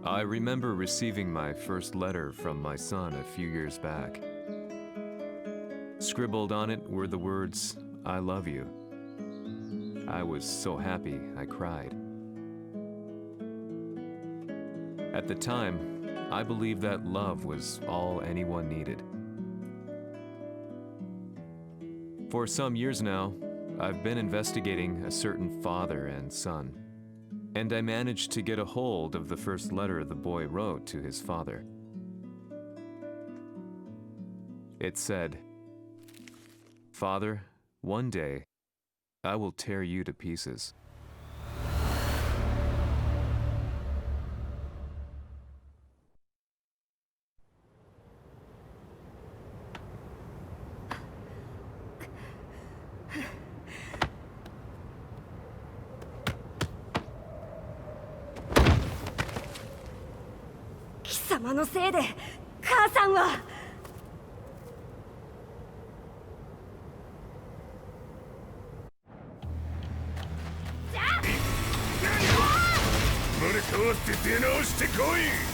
I remember receiving my first letter from my son a few years back. Scribbled on it were the words, "I love you." I was so happy I cried. At the time, I believed that love was all anyone needed. For some years now, I've been investigating a certain father and son, and I managed to get a hold of the first letter the boy wrote to his father. It said, "Father, one day, I will tear you to pieces." "様のせいで母さんは生まれ変わって出直してこい。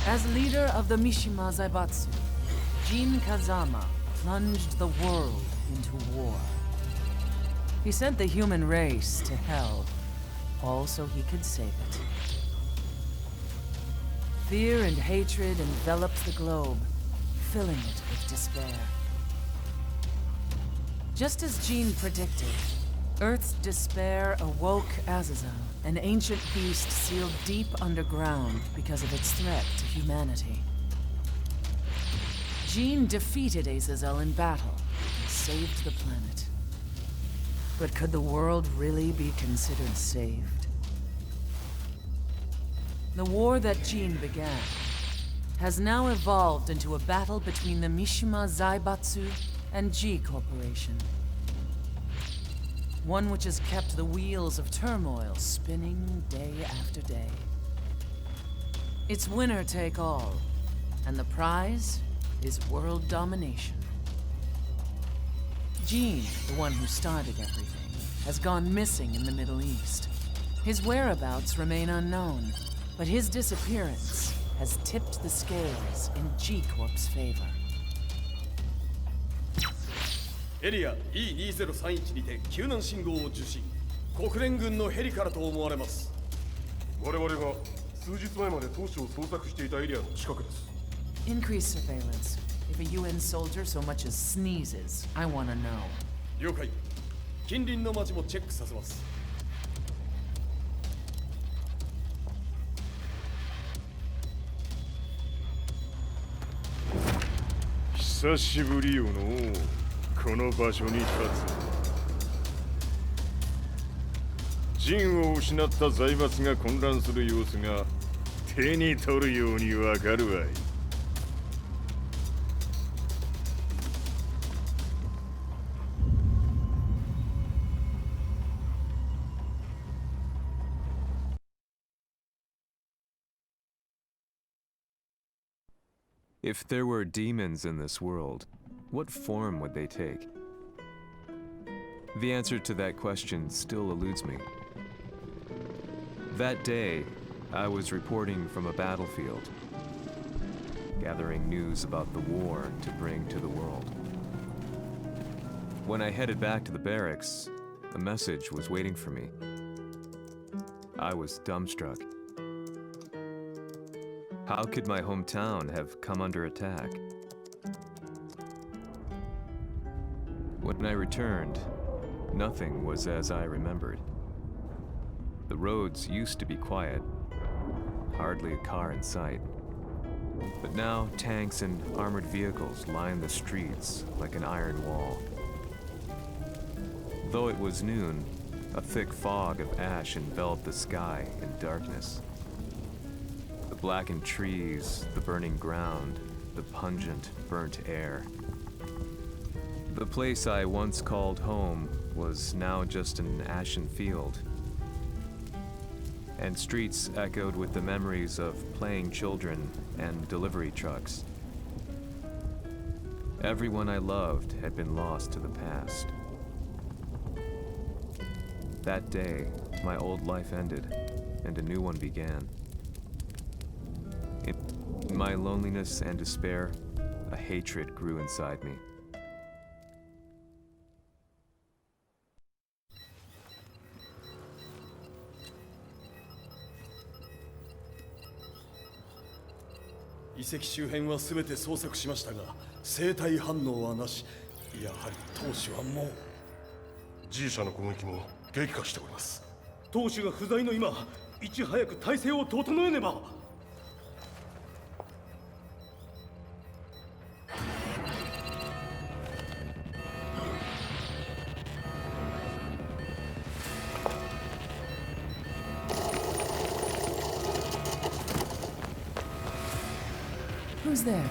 As leader of the Mishima Zaibatsu, Jin Kazama plunged the world into war. He sent the human race to hell, all so he could save it. Fear and hatred enveloped the globe, filling it with despair. Just as Jin predicted, Earth's despair awoke Azazel, an ancient beast sealed deep underground because of its threat to humanity. Jin defeated Azazel in battle and saved the planet. But could the world really be considered saved? The war that Jin began has now evolved into a battle between the Mishima Zaibatsu and G Corporation. One which has kept the wheels of turmoil spinning day after day. It's winner take all, and the prize is world domination. Jin, the one who started everything, has gone missing in the Middle East. His whereabouts remain unknown, but his disappearance has tipped the scales in G Corp's favor. エリア E2031 にて救難信号を受信。国連軍のヘリからと思われます。我々が数日前まで当初を捜索していたエリアの近くです。Increase surveillance. If a UN soldier so much as sneezes, I want to know. 了解。近隣の町もチェックさせます。久しぶりよのこの場所に立つ。陣を失った財閥が混乱する様子が手に取るようにわかるわい。If there were demons in this world, what form would they take? The answer to that question still eludes me. That day, I was reporting from a battlefield, gathering news about the war to bring to the world. When I headed back to the barracks, a message was waiting for me. I was dumbstruck. How could my hometown have come under attack? When I returned, nothing was as I remembered. The roads used to be quiet, hardly a car in sight. But now tanks and armored vehicles line the streets like an iron wall. Though it was noon, a thick fog of ash enveloped the sky in darkness. The blackened trees, the burning ground, the pungent, burnt air. The place I once called home was now just an ashen field. And streets echoed with the memories of playing children and delivery trucks. Everyone I loved had been lost to the past. That day, my old life ended, and a new one began. In my loneliness and despair, a hatred grew inside me.遺跡周辺は全て捜索しましたが生体反応はなし。やはり当主はもう G 社の攻撃も激化しております。当主が不在の今いち早く体制を整えねば。Who's there?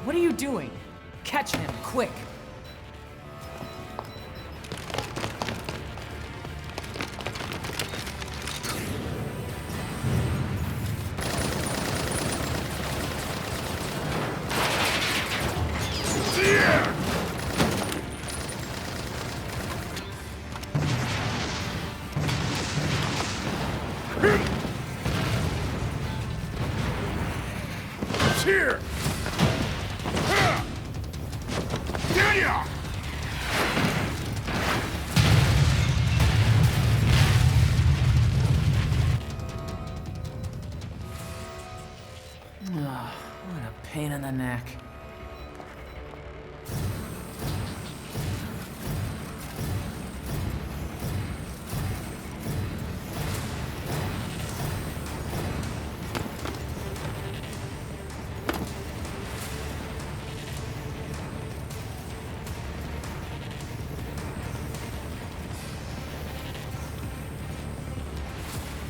What are you doing? Catch him, quick! Here! What a pain in the neck.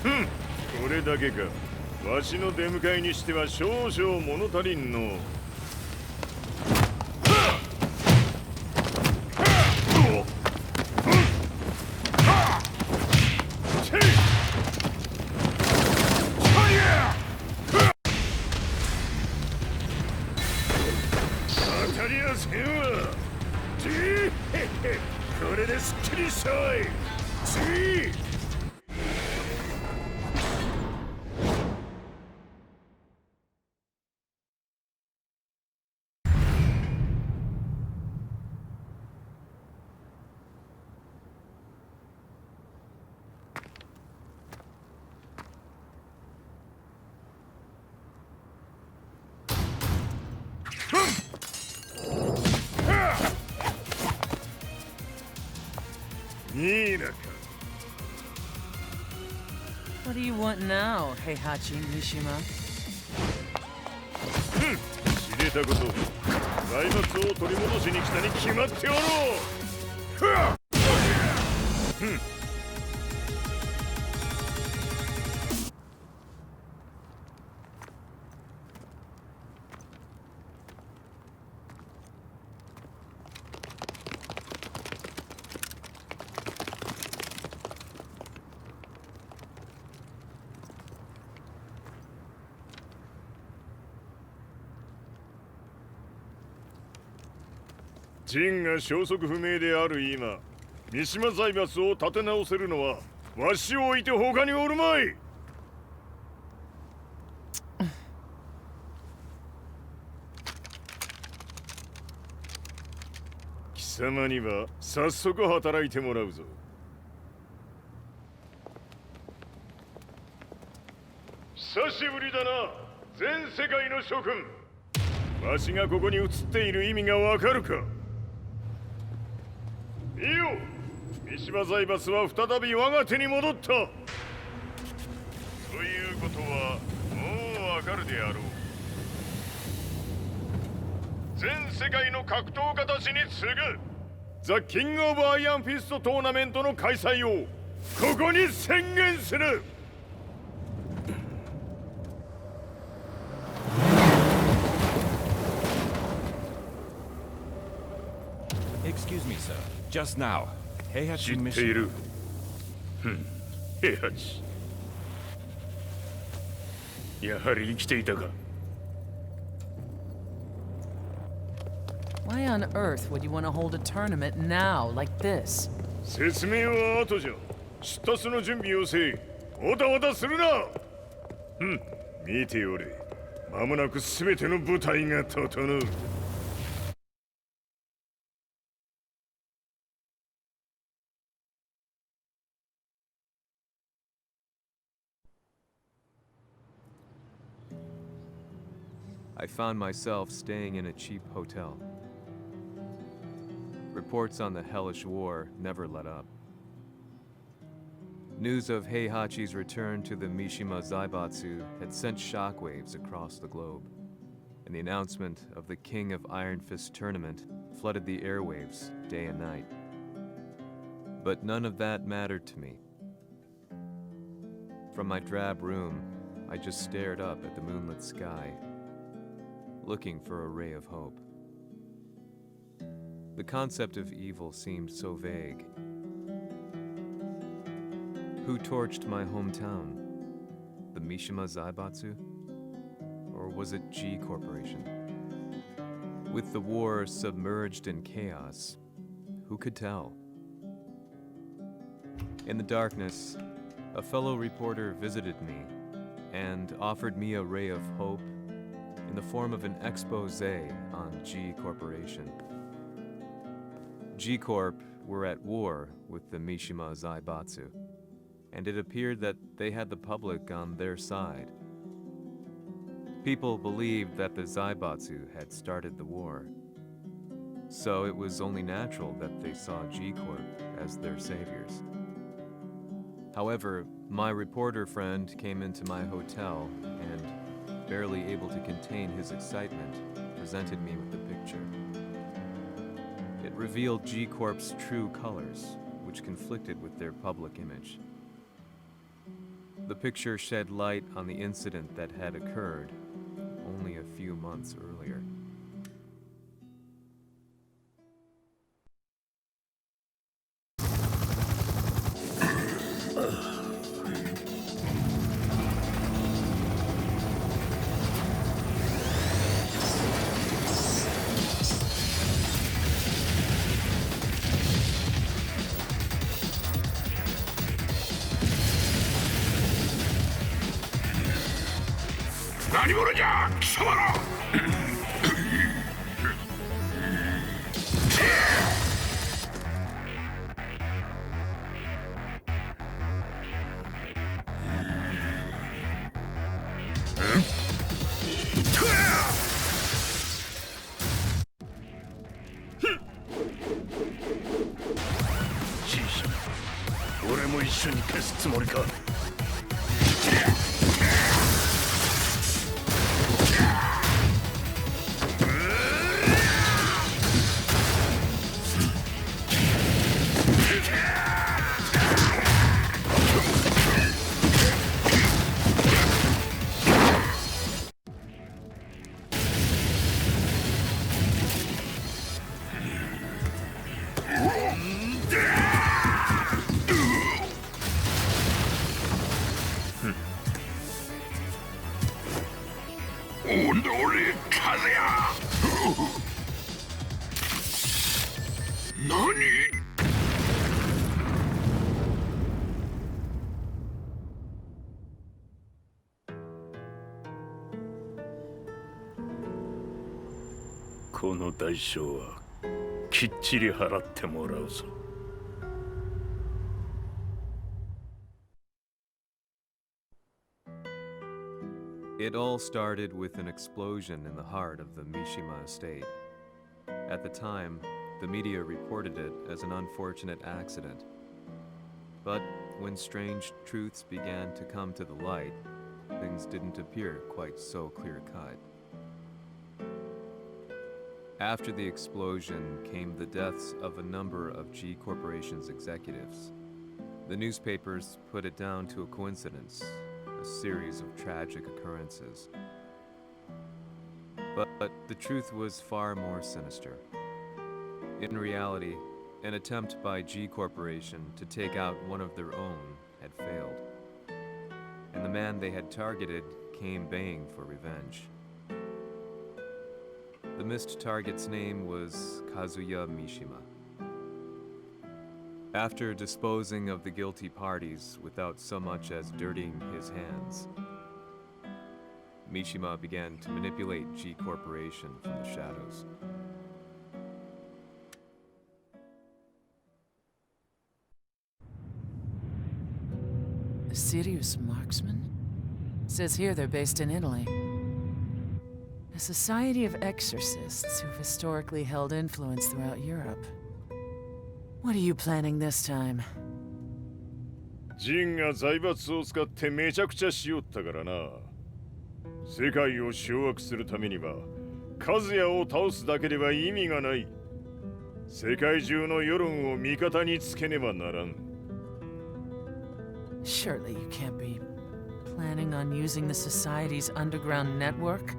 Hmm. これだけか。わしの出迎えにしては少々物足りんの。当たりやせんわ。これですっきりしたわい。ニーナか。 What do you want now, Heihachi Mishima? 知れたこと、財閥を取り戻しに来たに決まっておろう。ふわっ。陣が消息不明である今、三島財閥を立て直せるのはわしを置いて他におるまい。貴様には早速働いてもらうぞ。久しぶりだな、全世界の諸君。わしがここに映っている意味がわかるか。いいよ、三島財閥は再び我が手に戻った。ということはもうわかるであろう。全世界の格闘家たちに次ぐザ・キング・オブ・アイアンフィストトーナメントの開催をここに宣言する。 Excuse me, sir. Just now, Heihachi 知ってい Mishima. る。平八。やはり生きていたか。 Why on earth would you want to hold a tournament now, like this? 説明は後じゃ。出立の準備をせい。おたわたするな。見ておれ。間もなく全ての部隊が整う。 I found myself staying in a cheap hotel. Reports on the hellish war never let up. News of Heihachi's return to the Mishima Zaibatsu had sent shockwaves across the globe, and the announcement of the King of Iron Fist tournament flooded the airwaves day and night. But none of that mattered to me. From my drab room, I just stared up at the moonlit sky, looking for a ray of hope. The concept of evil seemed so vague. Who torched my hometown? The Mishima Zaibatsu? Or was it G Corporation? With the war submerged in chaos, who could tell? In the darkness, a fellow reporter visited me and offered me a ray of hope in the form of an expose on G Corporation. G Corp were at war with the Mishima Zaibatsu, and it appeared that they had the public on their side. People believed that the Zaibatsu had started the war, so it was only natural that they saw G Corp as their saviors. However, my reporter friend came into my hotel and, barely able to contain his excitement, presented me with the picture. It revealed G Corp's true colors, which conflicted with their public image. The picture shed light on the incident that had occurred only a few months earlier. 俺も一緒に消すつもりか。この代償はきっちり払ってもらうぞ。It all started with an explosion in the heart of the Mishima estate. At the time, the media reported it as an unfortunate accident. But when strange truths began to come to the light, things didn't appear quite so clear-cut. After the explosion came the deaths of a number of G Corporation's executives. The newspapers put it down to a coincidence, a series of tragic occurrences. But the truth was far more sinister. In reality, an attempt by G Corporation to take out one of their own had failed. And the man they had targeted came baying for revenge. The missed target's name was Kazuya Mishima. After disposing of the guilty parties without so much as dirtying his hands, Mishima began to manipulate G Corporation from the shadows. A serious marksman? Says here they're based in Italy. A society of exorcists who've historically held influence throughout Europe. What are you planning this time? ジンが財閥を使ってめちゃくちゃしよったからな。世界を掌握するためには、カズヤを倒すだけでは意味がない。世界中の世論を味方につけねばならん。Surely you can't be planning on using the society's underground network?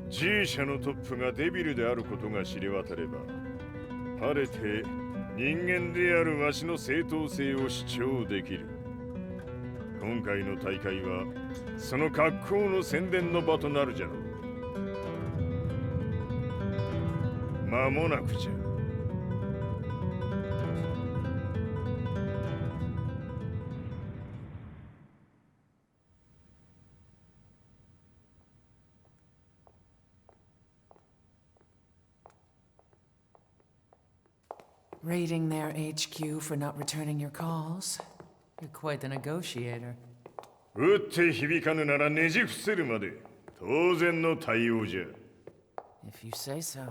G 社のトップがデビルであることが知れ渡れば、晴れて人間であるわしの正当性を主張できる。今回の大会はその格好の宣伝の場となるじゃろう。間もなくじゃ。Raiding their HQ for not returning your calls? You're quite the negotiator. 撃って響かぬならねじ伏せるまで当然の対応じゃ。If you say so.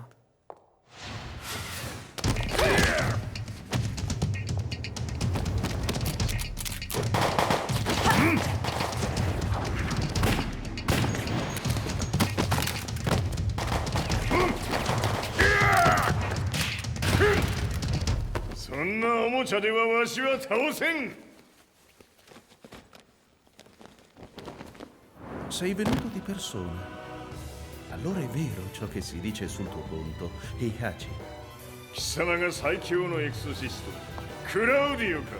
Sei venuto di persona. Allora è vero ciò che si dice sul tuo conto, Heihachi. 貴様が最強のエクソシスト、クラウディオか。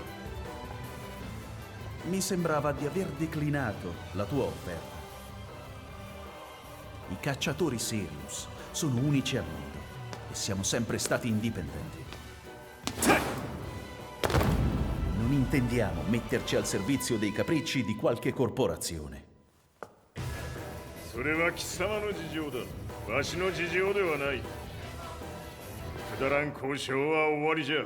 Mi sembrava di aver declinato la tua offerta. I cacciatori Sirius sono unici al mondo e siamo sempre stati indipendenti. Non intendiamo metterci al servizio dei capricci di qualche corporazione. それは貴様の事情だ。わしの事情ではない。くだらん交渉は終わりじゃ。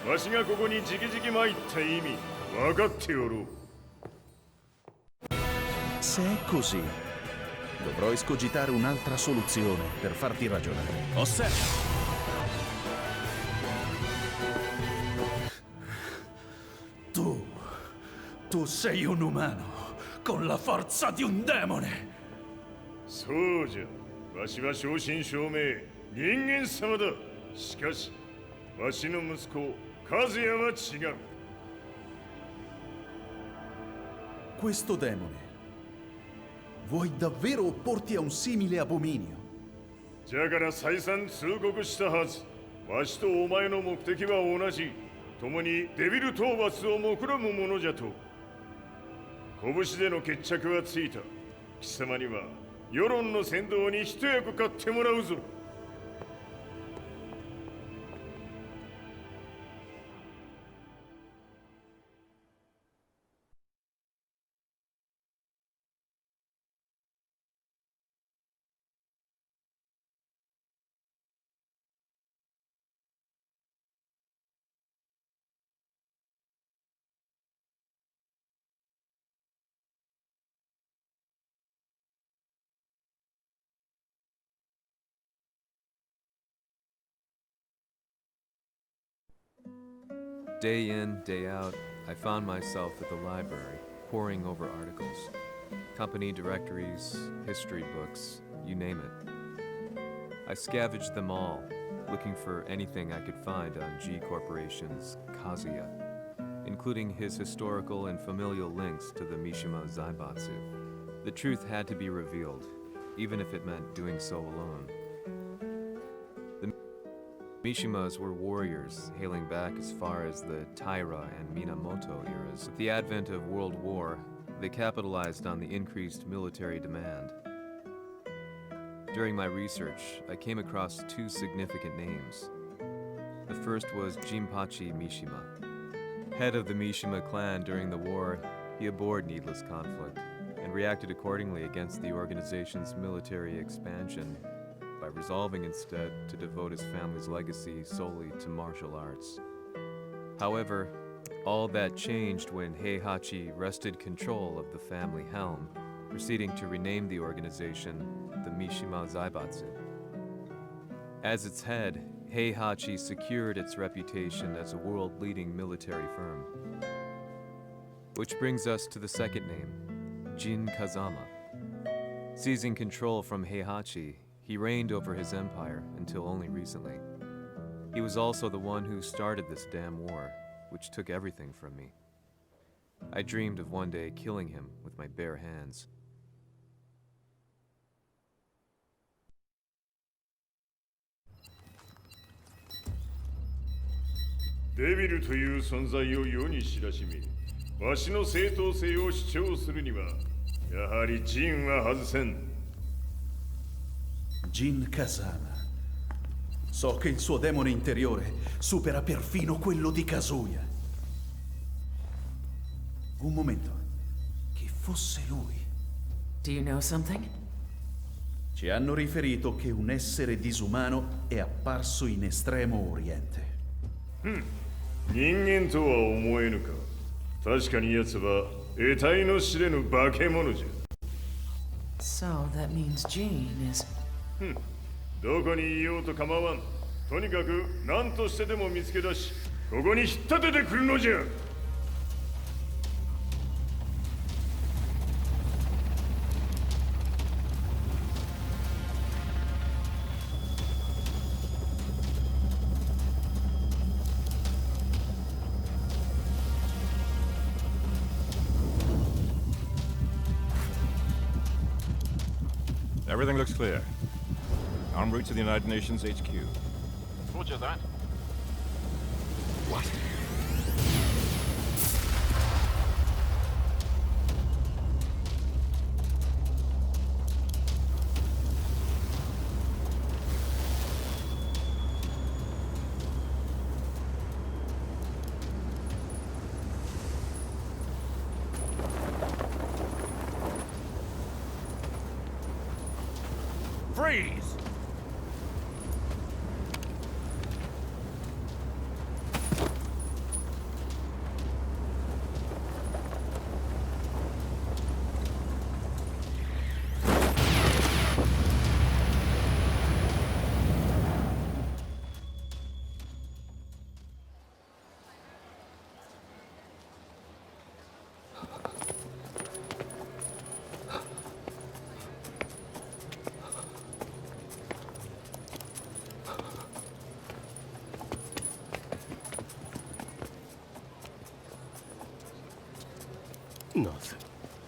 わしがここに直々参った意味、分かっておろう。Se è così, dovrò escogitare un'altra soluzione per farti ragionare. Osserva! Tu sei un umano, con la forza di un demone. そうじゃ。わしは正真正銘人間様だ。しかしわしの息子和也は違う。 Questo demone, vuoi davvero opporti a un simile abominio? じゃから再三通告したはず。わしとお前の目的は同じ。共にデビル討伐を目論むものじゃと。拳での決着はついた。貴様には世論の先導に一役買ってもらうぞ。Day in, day out, I found myself at the library, poring over articles. Company directories, history books, you name it. I scavenged them all, looking for anything I could find on G Corporation's Kazuya, including his historical and familial links to the Mishima Zaibatsu. The truth had to be revealed, even if it meant doing so alone. Mishimas were warriors hailing back as far as the Taira and Minamoto eras. With the advent of World War, they capitalized on the increased military demand. During my research, I came across two significant names. The first was Jinpachi Mishima. Head of the Mishima clan during the war, he abhorred needless conflict and reacted accordingly against the organization's military expansion by resolving instead to devote his family's legacy solely to martial arts. However, all that changed when Heihachi wrested control of the family helm, proceeding to rename the organization the Mishima Zaibatsu. As its head, Heihachi secured its reputation as a world-leading military firm. Which brings us to the second name, Jin Kazama. Seizing control from Heihachi, he reigned over his empire until only recently. He was also the one who started this damn war, which took everything from me. I dreamed of one day killing him with my bare hands. デビルという存在を世に知らしめ、わしの正当性を主張するには、やはりジンは外せん。 Jin Kazama. So che il suo demone interiore supera perfino quello di Kazuya. Un momento. Chi fosse lui? Do you know something? Ci hanno riferito che un essere disumano è apparso in Estremo Oriente. 人間とは思えぬか。確かに奴は得体の知れぬ化け物じゃ。 So that means Jean is... どこにいようと構わん。とにかく何としてでも見つけ出し、ここに引っ立ててくるのじゃ。 Everything looks clear. En route to the United Nations HQ. Roger that. What? Freeze! なぜ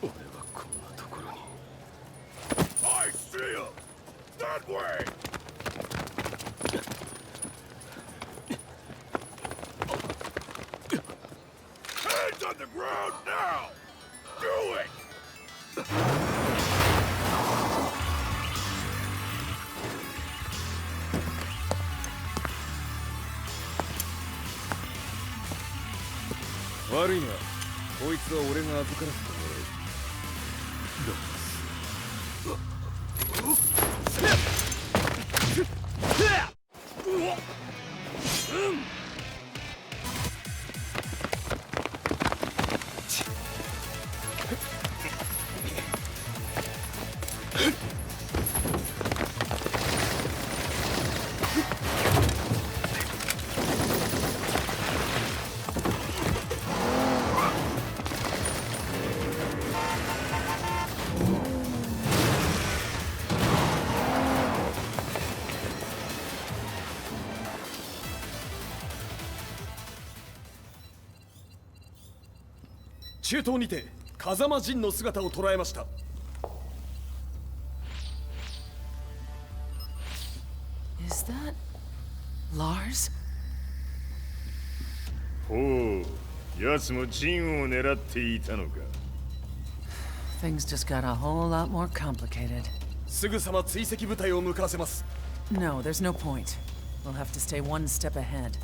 俺はこんなところに。 I see him! That way! Hands on the ground now! Do it! 悪いな、こいつは俺が預からせてもらう。中東にて風間陣の姿を捉えました。 Is that Lars? ほう、奴もジンを狙っていたのか。 Things just got a whole lot more complicated. すぐさま追跡部隊を向かわせます。 No, there's no point. We'll have to stay one step ahead.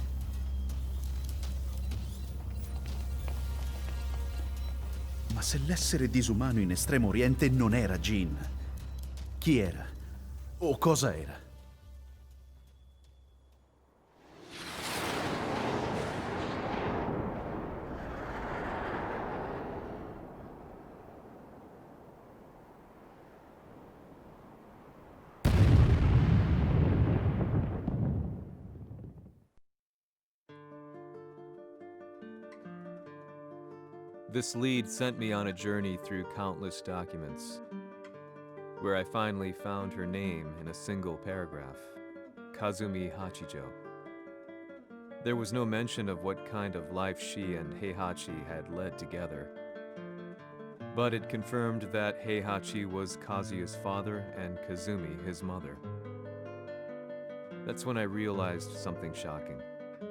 Ma se l'essere disumano in Estremo Oriente non era Jin, chi era? O cosa era? This lead sent me on a journey through countless documents, where I finally found her name in a single paragraph, Kazumi Hachijo. There was no mention of what kind of life she and Heihachi had led together, but it confirmed that Heihachi was Kazuya's father and Kazumi his mother. That's when I realized something shocking.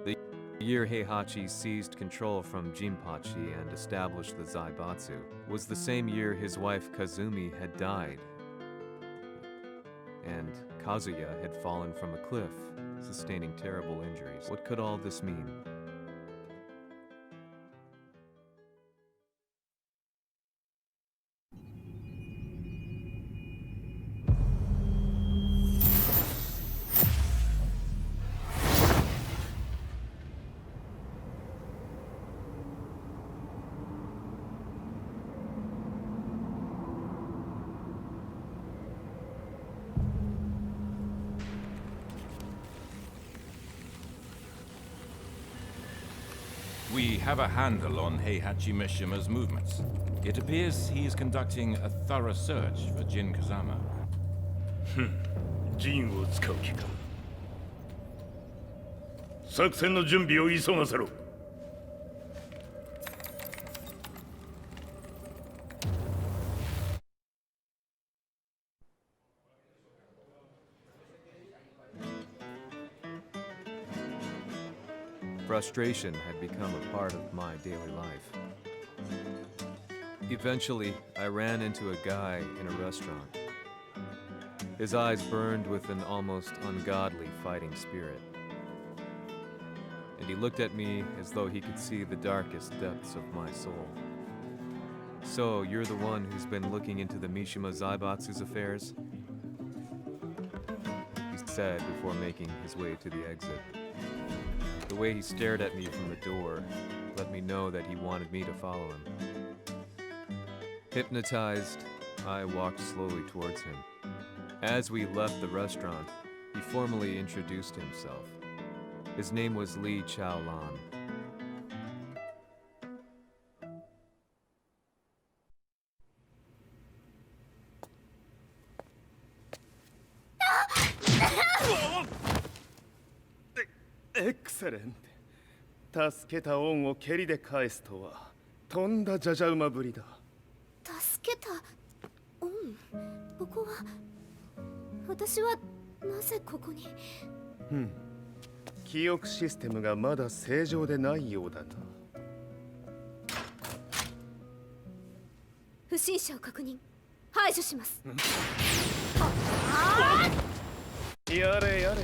The year Heihachi seized control from Jinpachi and established the Zaibatsu was the same year his wife Kazumi had died, and Kazuya had fallen from a cliff, sustaining terrible injuries. What could all this mean? We have a handle on Heihachi Mishima's movements. It appears he is conducting a thorough search for Jin Kazama. ジンを使う気か。作戦の準備を急がせろ。 Frustration had become a part of my daily life. Eventually, I ran into a guy in a restaurant. His eyes burned with an almost ungodly fighting spirit. And he looked at me as though he could see the darkest depths of my soul. So, you're the one who's been looking into the Mishima Zaibatsu's affairs? He said before making his way to the exit. The way he stared at me from the door let me know that he wanted me to follow him. Hypnotized, I walked slowly towards him. As we left the restaurant, he formally introduced himself. His name was Li Chaolan. Excellent. 助けた恩を蹴りで返すとはとんだじゃじゃ馬ぶりだ。こは私はなぜここに。記憶システムがまだ正常でないようだな。不審者を確認、排除します。やれやれ、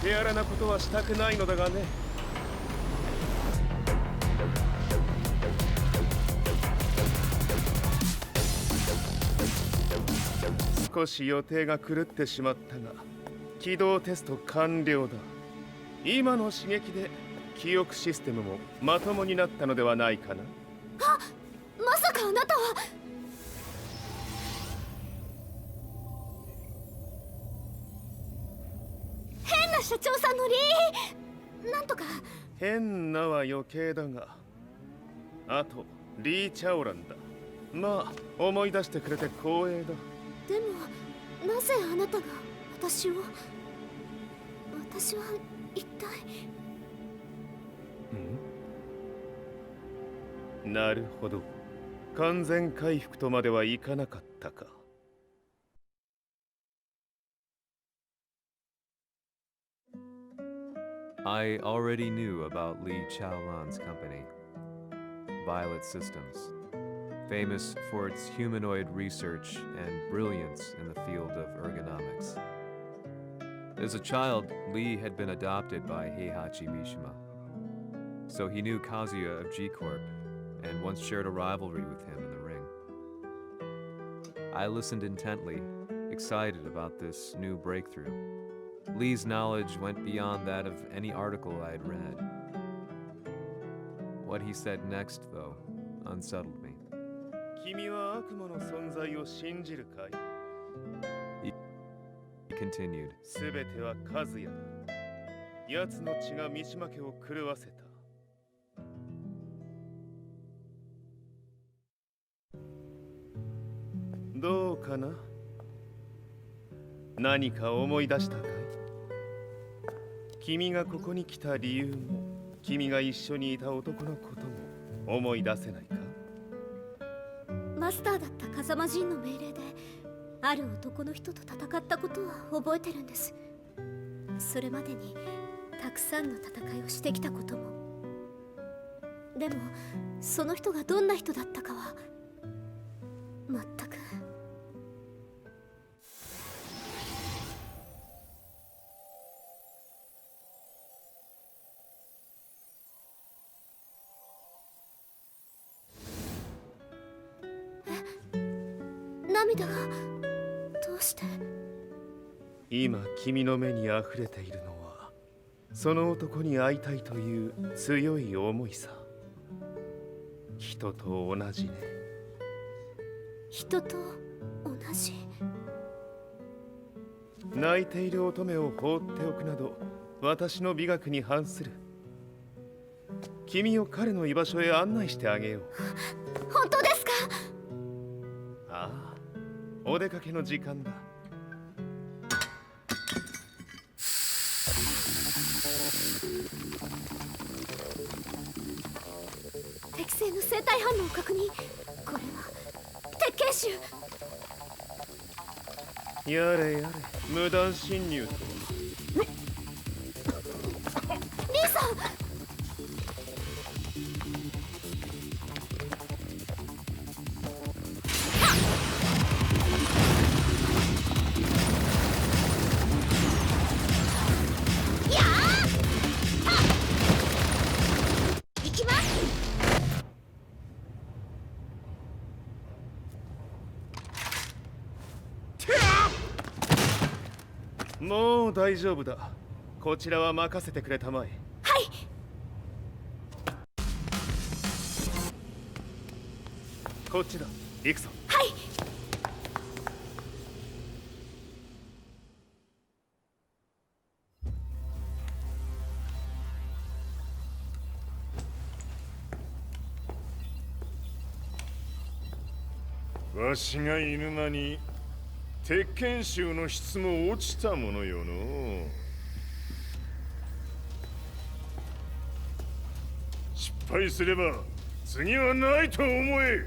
手荒なことはしたくないのだがね。少し予定が狂ってしまったが、起動テスト完了だ。今の刺激で記憶システムもまともになったのではないかな。まさかあなたは。変な社長さんのなんとか。変なは余計だが、あとリー・チャオランだ。まあ思い出してくれて光栄だ。でもなぜあなたが私は一体。なるほど、完全回復とまではいかなかったか。I already knew about Li Chaolan's company, Violet Systems, famous for its humanoid research and brilliance in the field of ergonomics. As a child, Li had been adopted by Heihachi Mishima, so he knew Kazuya of G-Corp and once shared a rivalry with him in the ring. I listened intently, excited about this new breakthrough. Lee's knowledge went beyond that of any article I had read. What he said next, though, unsettled me. 君は悪魔の存在を信じるかい? He continued. すべては和也だ。奴の血が三島家を狂わせた。どうかな？何か思い出したかい？君がここに来た理由も、君が一緒にいた男のことも思い出せないか？マスターだった風間陣の命令である男の人と戦ったことは覚えてるんです。それまでにたくさんの戦いをしてきたことも。でもその人がどんな人だったかは全く。涙がどうして？今君の目に溢れているのはその男に会いたいという強い思いさ。人と同じね。人と同じ？泣いている乙女を放っておくなど私の美学に反する。君を彼の居場所へ案内してあげよう。本当ですか？ああ、お出かけの時間だ。適正の生体反応を確認。これは鉄拳臭。やれやれ、無断侵入とは。リーさん。もう大丈夫だ。こちらは任せてくれたまえ。はい。こっちだ。行くぞ。はい。わしがいる間に鉄拳衆の質も落ちたものよの。失敗すれば次はないと思え。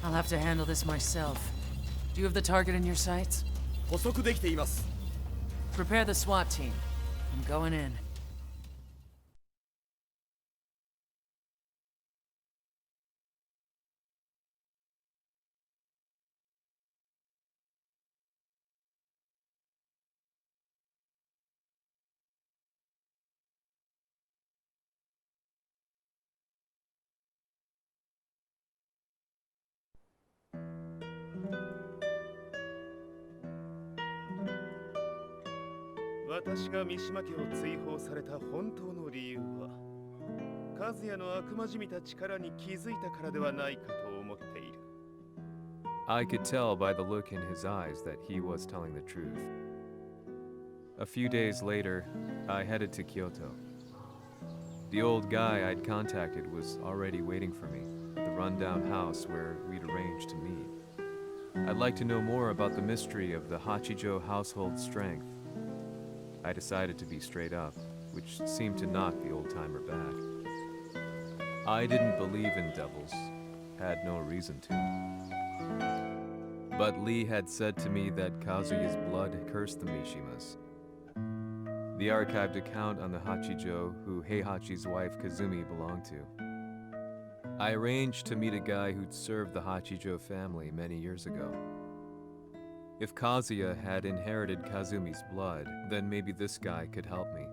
I'll have to handle this myself. Do you have the target in your sights? 捕捉できています。 Prepare the SWAT team. I'm going in.「私が三島家を追放された本当の理由は、和也の悪魔じみた力に気づいたからではないかと思っている。 I could tell by the look in his eyes that he was telling the truth. A few days later, I headed to Kyoto. The old guy I'd contacted was already waiting for me at the rundown house where we'd arranged to meet. I'd like to know more about the mystery of the Hachijo household strength. I decided to be straight up, which seemed to knock the old-timer back. I didn't believe in devils, had no reason to. But Lee had said to me that Kazuya's blood cursed the Mishimas. The archived account on the Hachijo who Heihachi's wife Kazumi belonged to. I arranged to meet a guy who'd served the Hachijo family many years ago. If Kazuya had inherited Kazumi's blood, then maybe this guy could help me.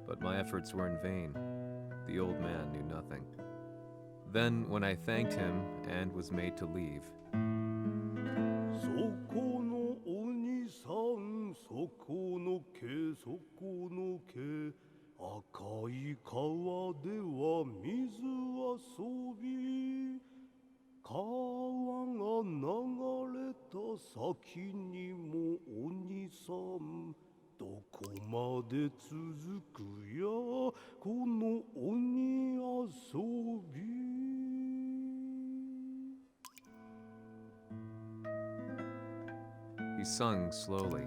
But my efforts were in vain. The old man knew nothing. Then, when I thanked him and was made to leave, そこの鬼さん、そこの毛、そこの毛、赤い川では水遊び、川が流れた先にも鬼さん、どこまで続くやこの鬼遊び。 he sung slowly.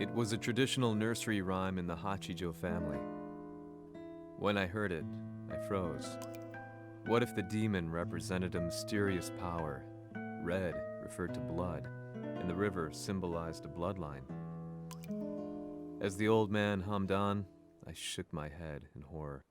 It was a traditional nursery rhyme in the Hachijo family. When I heard it, I froze. What if the demon represented a mysterious power? Red referred to blood, and the river symbolized a bloodline. As the old man hummed on, I shook my head in horror.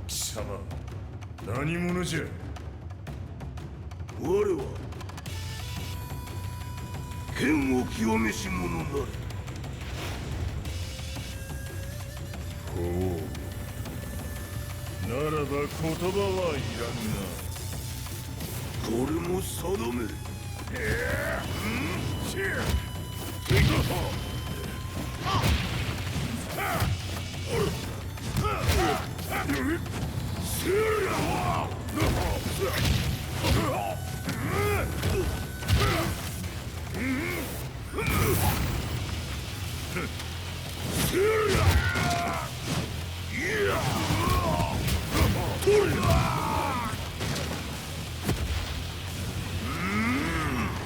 Sama, 何者じゃ。我は剣を清めし者なり。ほう。ならば言葉はいらんな。これも定め。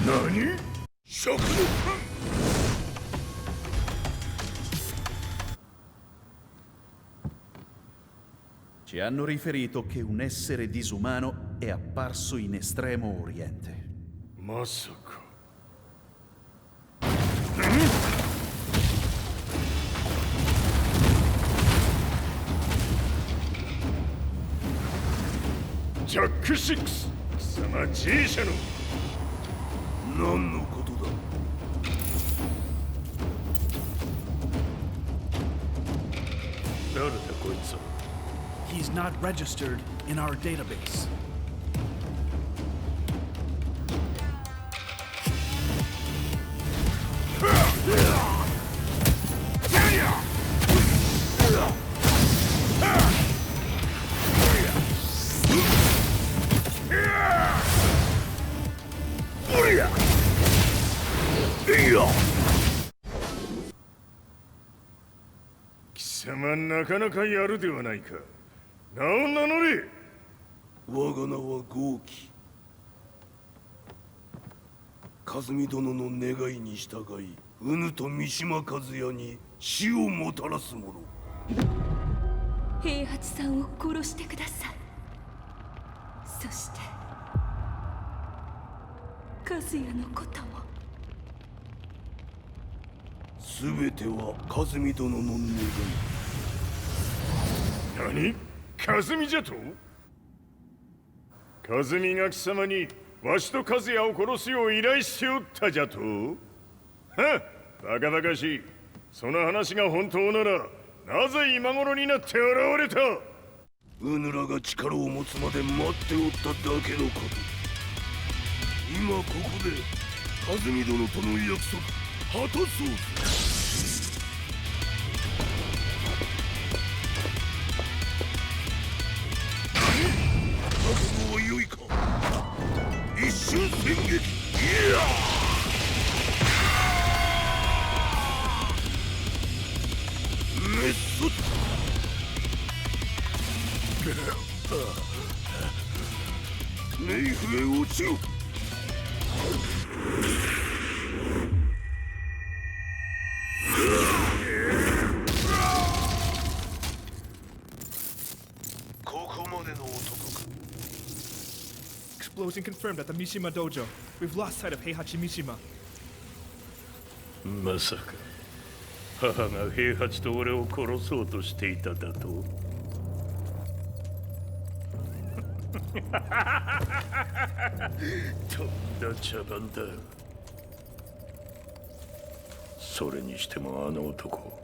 何？食の Ci hanno riferito che un essere disumano è apparso in Estremo Oriente. まさか。ジャック6、貴様 G 社の何のことだ。誰だこいつは。 He's not registered in our database. 貴様なかなかやるではないか。名を名乗れ。我が名は豪輝。和美殿の願いに従い、うぬと三島和也に死をもたらす者。平八さんを殺してください。そして和也のことも。全ては和美殿の願い。何？和美じゃと？和美が貴様にわしと和也を殺すよう依頼しておったじゃと？はっ、バカバカしい。その話が本当ならなぜ今頃になって現れた？うぬらが力を持つまで待っておっただけのこと。今ここで和美殿との約束果たそうぜ。覚悟は良いか。一瞬戦撃。いやメッソ冥府へ落ちよ。ここまでの男か。Explosion confirmed at the Mishima dojo. We've lost sight of Heihachi Mishima. まさか母が平八と俺を殺そうとしていただと？とんだ茶番だ。それにしてもあの男、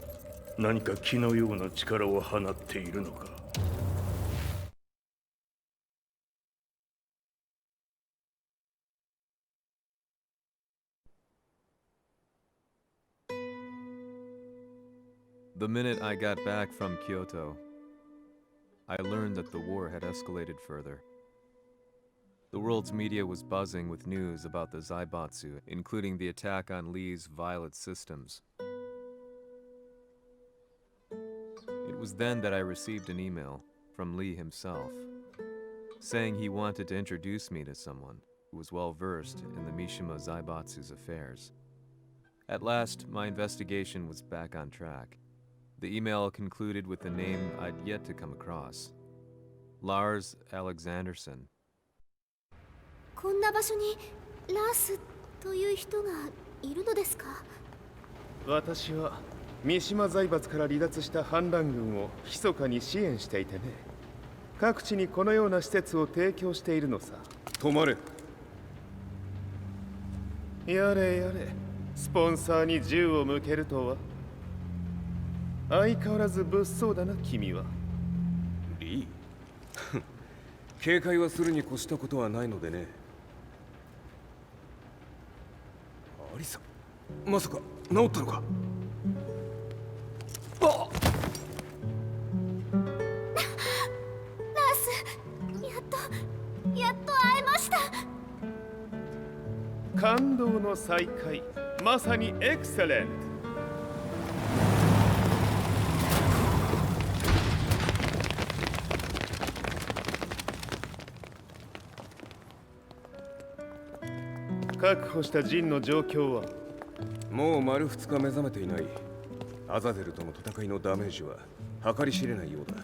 何か気のような力を放っているのか。The minute I got back from Kyoto, I learned that the war had escalated further. The world's media was buzzing with news about the Zaibatsu, including the attack on Lee's Violet systems. It was then that I received an email from Lee himself, saying he wanted to introduce me to someone who was well versed in the Mishima Zaibatsu's affairs. At last, my investigation was back on track. The email concluded with a name I'd yet to come across. Lars Alexanderson. こんな場所にラースという人がいるのですか？私は三島財閥から離脱した反乱軍を密かに支援していてね。各地にこのような施設を提供しているのさ。止まれ。やれやれ、スポンサーに銃を向けるとは。相変わらず物騒だな君は。リー警戒はするに越したことはないのでね。アリサ、まさか治ったのか？あっ、ラース、やっと会えました。感動の再会、まさにエクセレント。確保したジンの状況は？もう丸2日目覚めていない。アザゼルとの戦いのダメージは計り知れないようだ。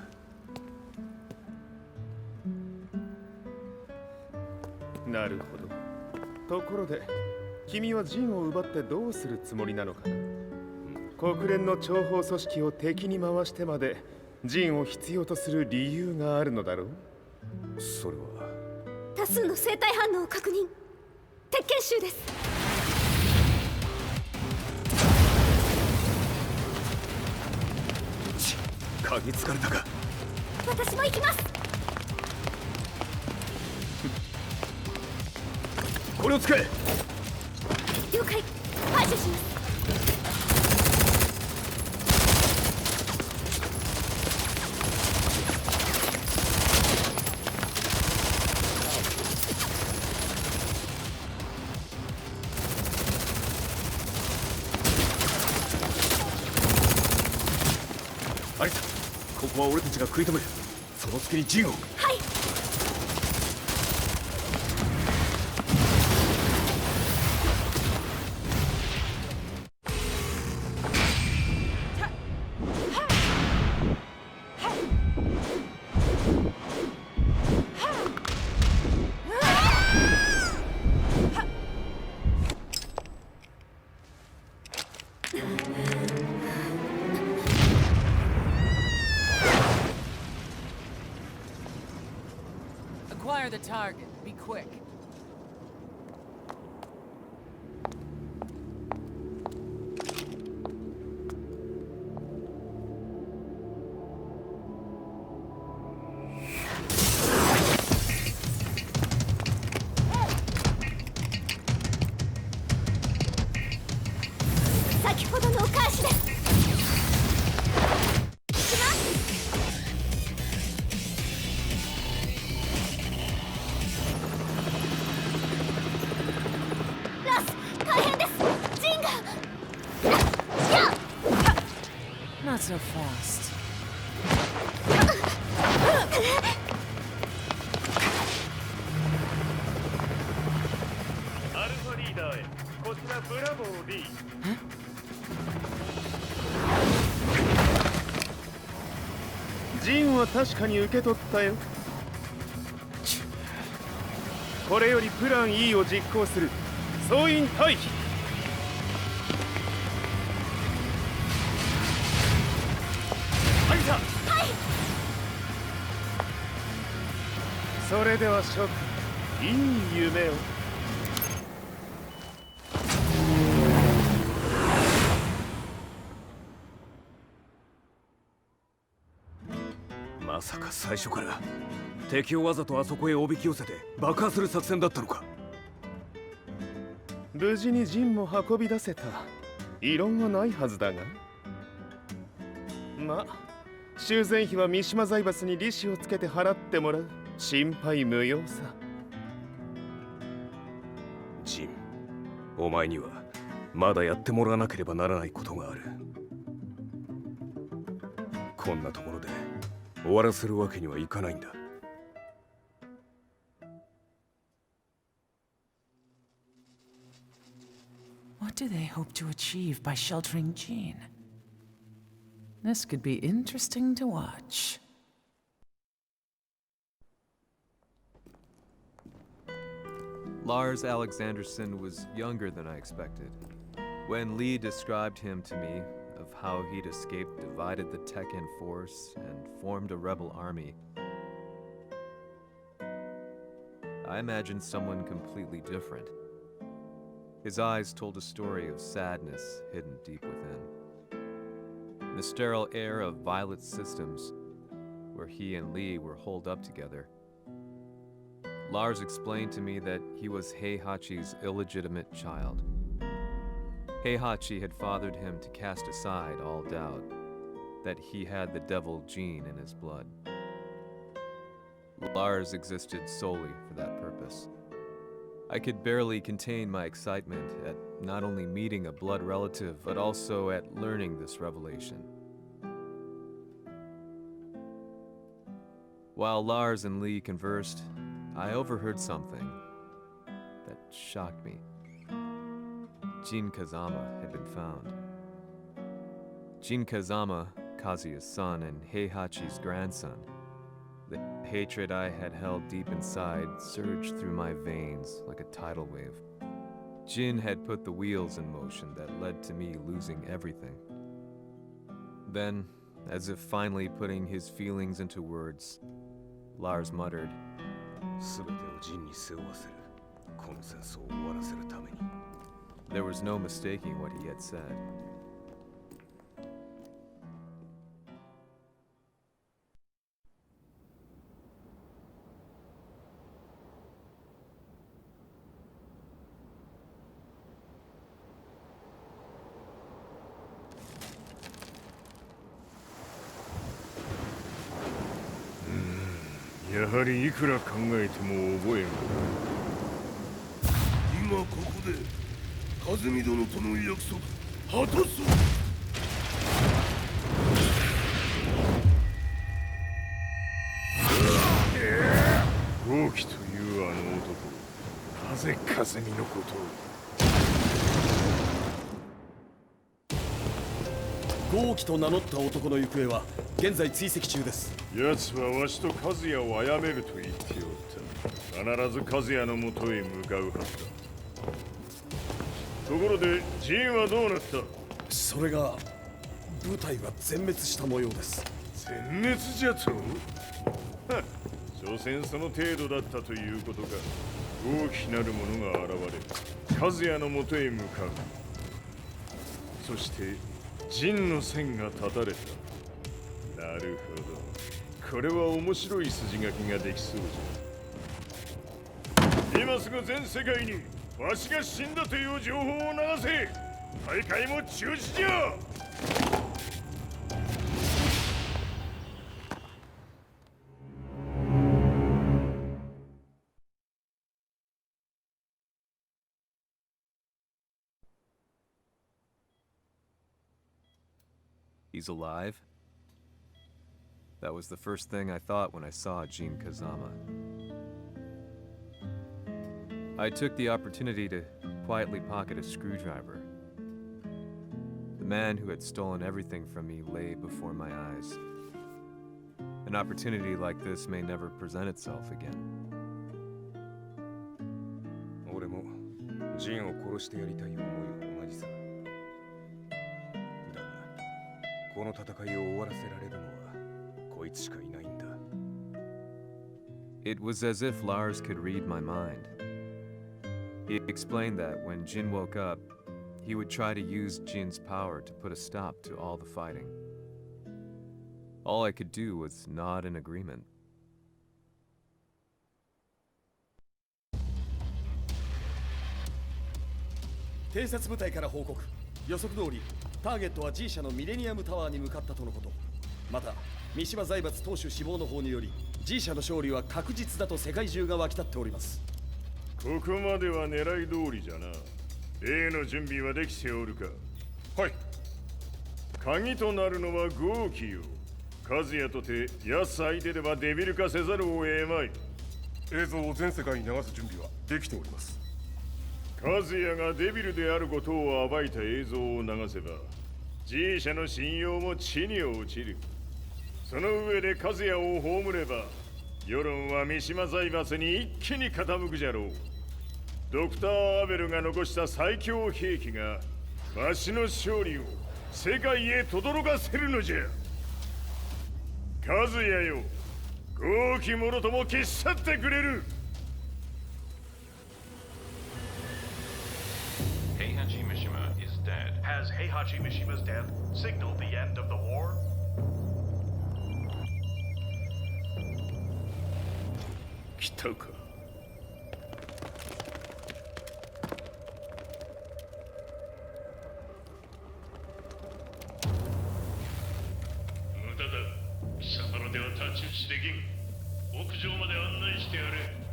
なるほど。ところで君はジンを奪ってどうするつもりなのかな？国連の諜報組織を敵に回してまでジンを必要とする理由があるのだろう？それは多数の生体反応を確認。鉄拳衆です。嗅ぎつかれたか？私も行きます。これを使え。了解。排除します。アリサ、ここは俺たちが食い止める。その隙にジンを。はい。Acquire the target. Be quick. Not so fast. アルファリーダーへ。こちらブラボー D。ジンは確かに受け取ったよ。これよりプラン E を実行する。総員退避。アリサ。はい。それでは諸君、いい夢を。まさか最初から敵をわざとあそこへおびき寄せて爆破する作戦だったのか。無事にジンも運び出せた。異論はないはずだが。まあ修繕費は三島財閥に利子をつけて払ってもらう。心配無用さ。ジン、お前にはまだやってもらわなければならないことがある。こんなところで終わらせるわけにはいかないんだ。What do they hope to achieve by sheltering Jean? This could be interesting to watch. Lars Alexanderson was younger than I expected. When Lee described him to me, of how he'd escaped, divided the Tekken force, and formed a rebel army, I imagined someone completely different. His eyes told a story of sadness hidden deep within. The sterile air of Violet Systems, where he and Lee were holed up together. Lars explained to me that he was Heihachi's illegitimate child. Heihachi had fathered him to cast aside all doubt that he had the devil gene in his blood. Lars existed solely for that purpose. I could barely contain my excitement at not only meeting a blood relative, but also at learning this revelation. While Lars and Lee conversed, I overheard something that shocked me. Jin Kazama had been found. Jin Kazama, Kazuya's son and Heihachi's grandson. The hatred I had held deep inside surged through my veins like a tidal wave. Jin had put the wheels in motion that led to me losing everything. Then, as if finally putting his feelings into words, Lars muttered, There was no mistaking what he had said. "やはりいくら考えても覚えん。今ここで和美殿との約束果たそう。ぜ風見のことを。豪輝と名乗った男の行方は現在追跡中です。奴はわしと和也を殺めると言っておった。必ず和也のもとへ向かうはずだ。ところでジンはどうなった？それが部隊は全滅した模様です。全滅じゃと？所詮その程度だったということか。大きなる者が現れ和也のもとへ向かう。そして陣の線が断たれた。なるほど、これは面白い筋書きができそうじゃ。今すぐ全世界にわしが死んだという情報を流せ。大会も中止じゃ。He's alive? That was the first thing I thought when I saw Jin Kazama. I took the opportunity to quietly pocket a screwdriver. The man who had stolen everything from me lay before my eyes. An opportunity like this may never present itself again. 俺もジンを殺してやりたい思いは同じさ。だがこの戦いを終わらせられるのはこいつしかいないんだ。It was as if Lars could read my mind. He explained that when Jin woke up, he would try to use Jin's power to put a stop to all the fighting. All I could do was nod in agreement. 偵察部隊から報告。予測通りターゲットは G 社のミレニアムタワーに向かったとのこと。また三島財閥当主死亡の方により G 社の勝利は確実だと世界中が沸き立っております。ここまでは狙い通りじゃな。例の準備はできておるか？はい。鍵となるのは豪輝よ。和也とて奴相手ではデビル化せざるを得まい。映像を全世界に流す準備はできております。和也がデビルであることを暴いた映像を流せば G 社の信用も地に落ちる。その上で和也を葬れば世論は三島財閥に一気に傾くじゃろう。ドクター・アベルが残した最強兵器がわしの勝利を世界へ轟かせるのじゃ。和也よ、豪輝者とも消し去ってくれる。Heihachi Mishima is dead. Has Heihachi Mishima's death signaled the end of the war? 来たか。無駄だ。貴様らでは太刀打ちできん。屋上まで案内してやれ。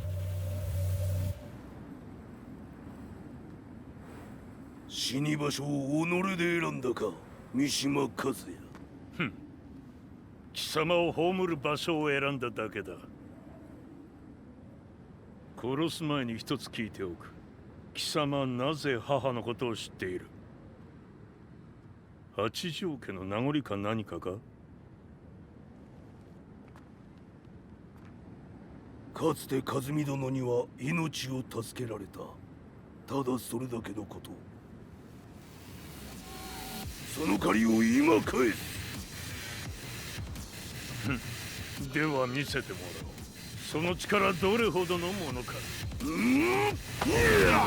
死に場所を己で選んだか、三島和也。貴様を葬る場所を選んだだけだ。殺す前に一つ聞いておく。貴様なぜ母のことを知っている？八条家の名残か何かか？かつて和美殿には命を助けられた。ただそれだけのこと。その借りを今返す。では見せてもらおう。その力どれほどのものか。せりゃ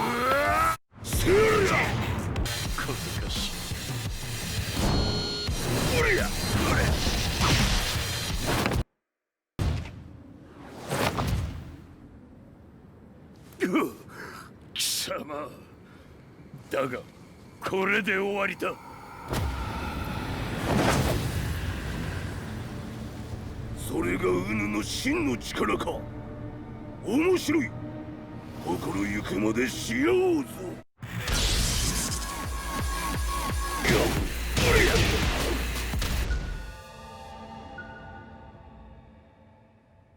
小賢しい。貴様だがこれで終わりだ。それがウヌの真の力か。面白い。心ゆくまでしようぞ。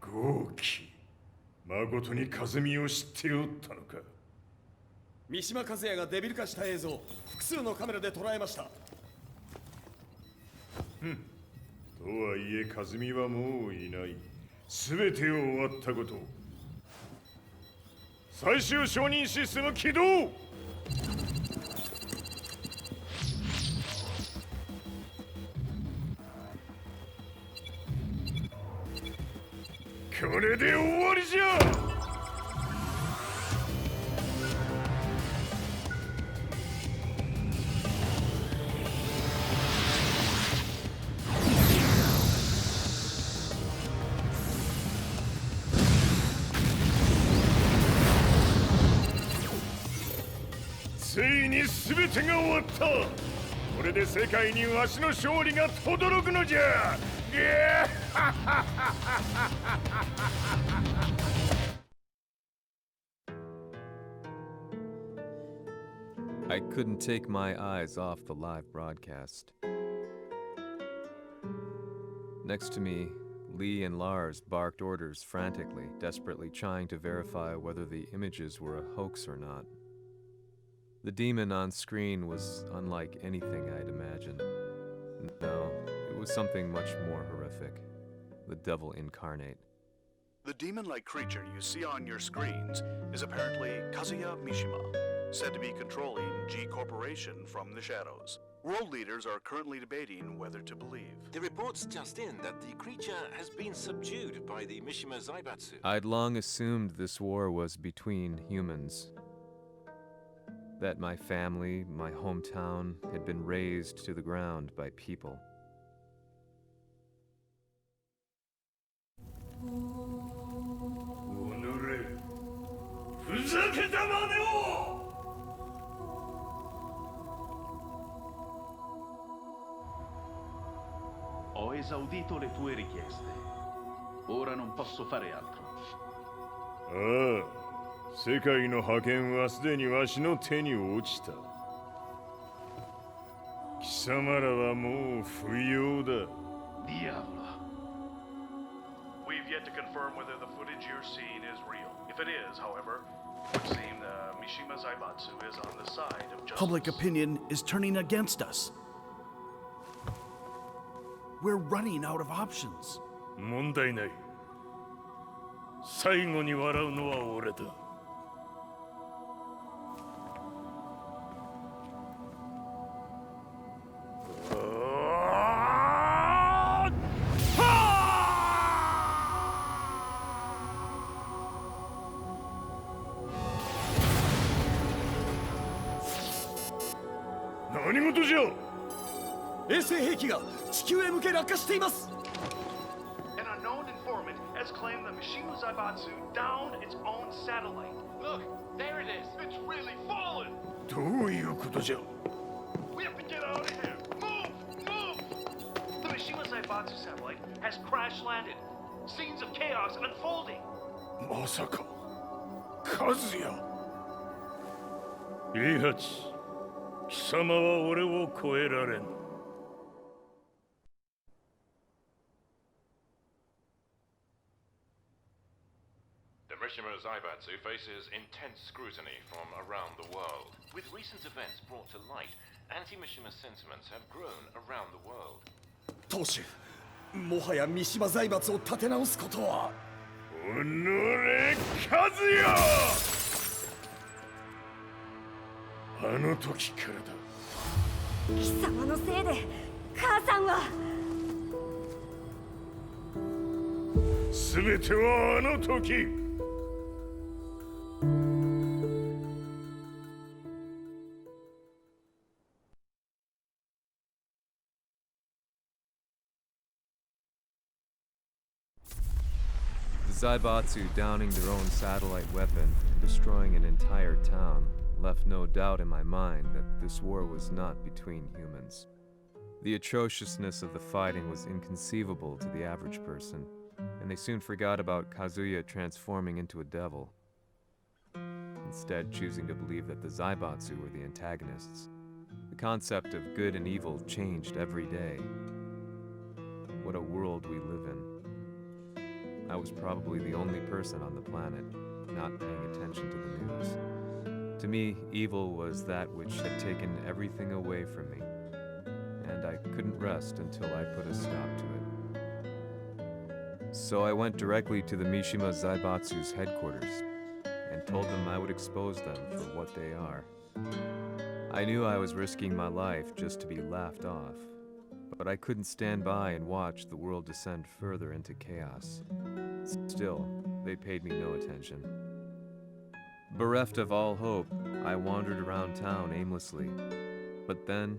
豪輝、まことに風見を知っておったのか。三島和也がデビル化した映像、複数のカメラで捉えました。とはいえ和美はもういない。全てを終わったこと。最終承認システム起動。これで終わりじゃ。ついに全てが終わった。これで世界にわしの勝利が轟くのじゃ。I couldn't take my eyes off the live broadcast. Next to me, Lee and Lars barked orders frantically, desperately trying to verify whether the images were a hoax or not. The demon on screen was unlike anything I'd imagined. No, it was something much more horrific. The devil incarnate. The demon-like creature you see on your screens is apparently Kazuya Mishima, said to be controlling G Corporation from the shadows. World leaders are currently debating whether to believe. The reports just in that the creature has been subdued by the Mishima Zaibatsu. I'd long assumed this war was between humans. That my family, my hometown, had been razed to the ground by people. Ho esaudito le tue richieste. Ora non posso fare altro. ああ、世界の覇権はすでにわしの手に落ちた。貴様らはもう不要だ。Diavolo. We've yet to confirm whether the footage you're seeing is real. If it is, however, it would seem the Mishima Zaibatsu is on the side of justice. Public opinion is turning against us. We're running out of options. 問題ない。最後に笑うのは俺だ。何事じゃ。衛星兵器が地球へ向け落下しています。 An unknown informant has claimed the Mishima Zaibatsu downed its own satellite. Look, there it is. It's really fallen. どういうことじゃ。 We have to get out of here. Move! Move! The Mishima Zaibatsu satellite has crash landed. Scenes of chaos unfolding. まさか、和也。イハチ、貴様は俺を超えられん。The Mishima Zaibatsu faces intense scrutiny from around the world. With recent events brought to light, anti-Mishima sentiments have grown around the world. 当主、もはや三島財閥を立て直すことは。おのれ、和也。あの時からだ。貴様のせいで母さんは。全てはあの時。The Zaibatsu downing their own satellite weapon and destroying an entire town left no doubt in my mind that this war was not between humans. The atrociousness of the fighting was inconceivable to the average person, and they soon forgot about Kazuya transforming into a devil, instead choosing to believe that the Zaibatsu were the antagonists. The concept of good and evil changed every day. What a world we live in. I was probably the only person on the planet not paying attention to the news. To me, evil was that which had taken everything away from me, and I couldn't rest until I put a stop to it. So I went directly to the Mishima Zaibatsu's headquarters and told them I would expose them for what they are. I knew I was risking my life just to be laughed off, but I couldn't stand by and watch the world descend further into chaos. Still, they paid me no attention. Bereft of all hope, I wandered around town aimlessly. But then,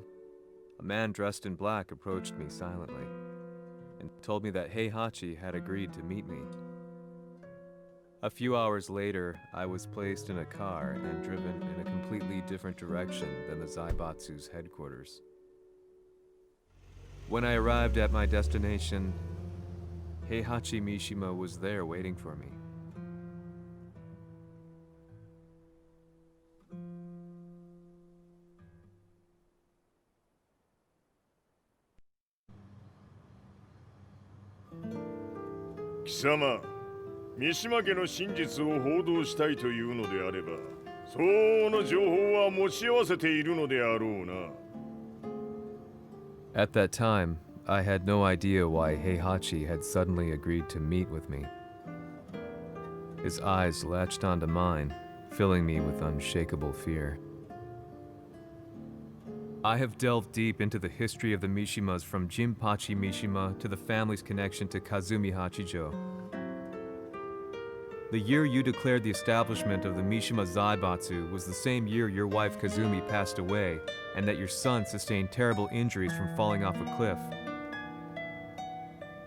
a man dressed in black approached me silently and told me that Heihachi had agreed to meet me. A few hours later, I was placed in a car and driven in a completely different direction than the Zaibatsu's headquarters. When I arrived at my destination, Heihachi Mishima was there waiting for me. Kisama, 三島家の真実を報道したいというのであれば、相応の情報は持ち合わせているのであろうな。At that time, I had no idea why Heihachi had suddenly agreed to meet with me. His eyes latched onto mine, filling me with unshakable fear. I have delved deep into the history of the Mishimas from Jinpachi Mishima to the family's connection to Kazumi Hachijo. The year you declared the establishment of the Mishima Zaibatsu was the same year your wife Kazumi passed away, and that your son sustained terrible injuries from falling off a cliff.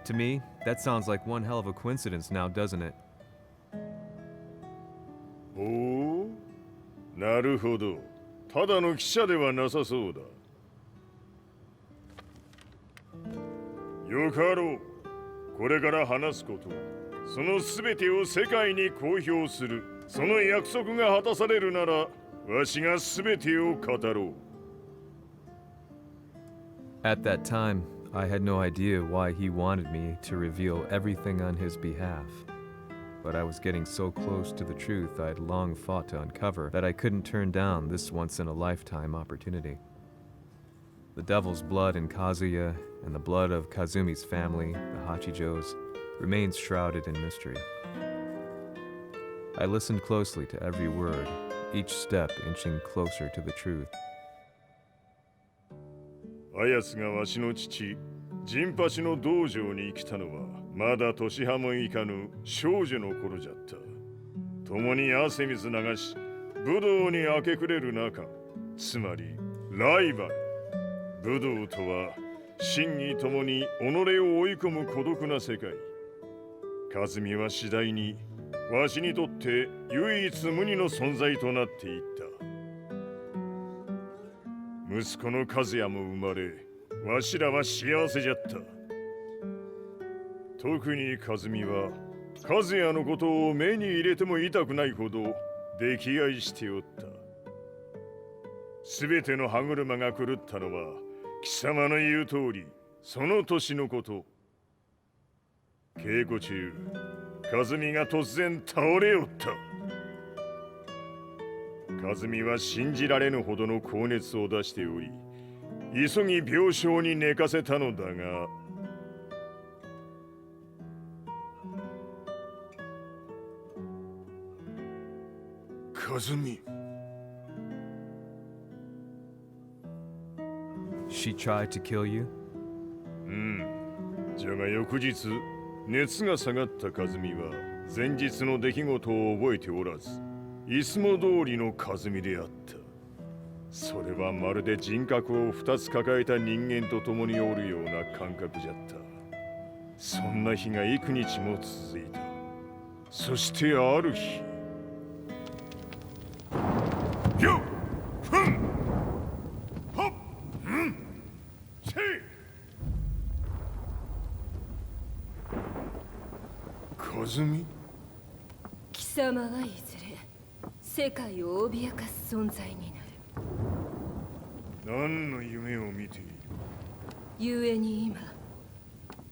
To me, that sounds like one hell of a coincidence now, doesn't it? おお、なるほど。ただの記者ではなさそうだ。よかろう。これから話すこと、そのすべてを世界に公表する。その約束が果たされるなら、わしがすべてを語ろう。At that time, I had no idea why he wanted me to reveal everything on his behalf. But I was getting so close to the truth I'd long fought to uncover that I couldn't turn down this once-in-a-lifetime opportunity. The devil's blood in Kazuya and the blood of Kazumi's family, the Hachijos, remains shrouded in mystery. I listened closely to every word, each step inching closer to the truth. あやつがわしの父、陣八の道場に来たのは、まだ年端もいかぬ少女の頃じゃった。共に汗水流し、武道に明け暮れる中、つまりライバル。武道とは、真偽ともに己を追い込む孤独な世界。和美は次第に、わしにとって唯一無二の存在となっていった。息子の和也も生まれ、わしらは幸せじゃった。特に和美は、和也のことを目に入れても痛くないほど溺愛しておった。すべての歯車が狂ったのは、貴様の言う通り、その年のこと。稽古中、和美が突然倒れおった。和美は信じられぬほどの高熱を出しており、急ぎ病床に寝かせたのだが、和美。She tried to kill you? じゃが翌日、熱が下がった和美は前日の出来事を覚えておらず、いつも通りの和美であった。それはまるで人格を2つ抱えた人間と共におるような感覚じゃった。そんな日が幾日も続いた。そしてある日、よっふんはっんせい和美。貴様はいずれ世界を脅かす存在になる。何の夢を見ている？故に今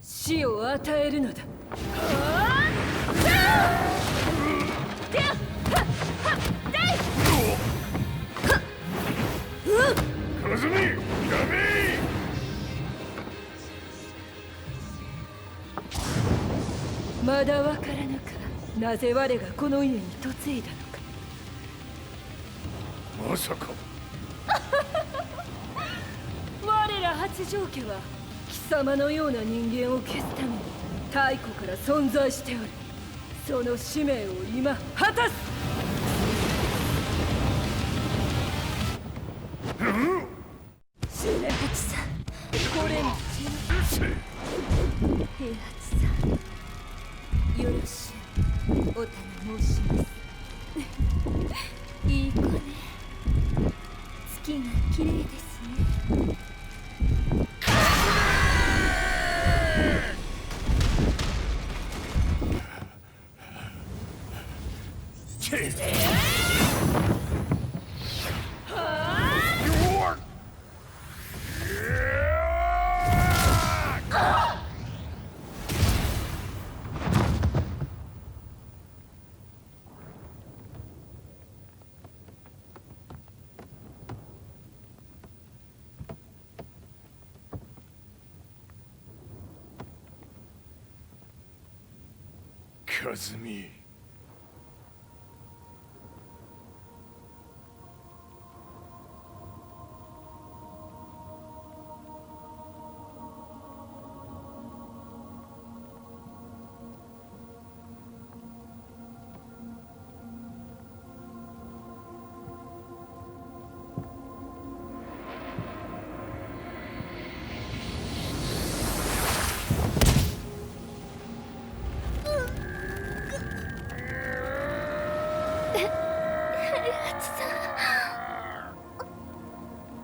死を与えるのだ。ズミ、やめまだわからぬか。なぜ我がこの家に嫁いだのか。まさか我ら八丈家は貴様のような人間を消すために太古から存在しておる。その使命を今果たす。シュレハチさん、これも平八さん、よろしゅうお頼申します。いい子ね。月が綺麗ですね。カズミ。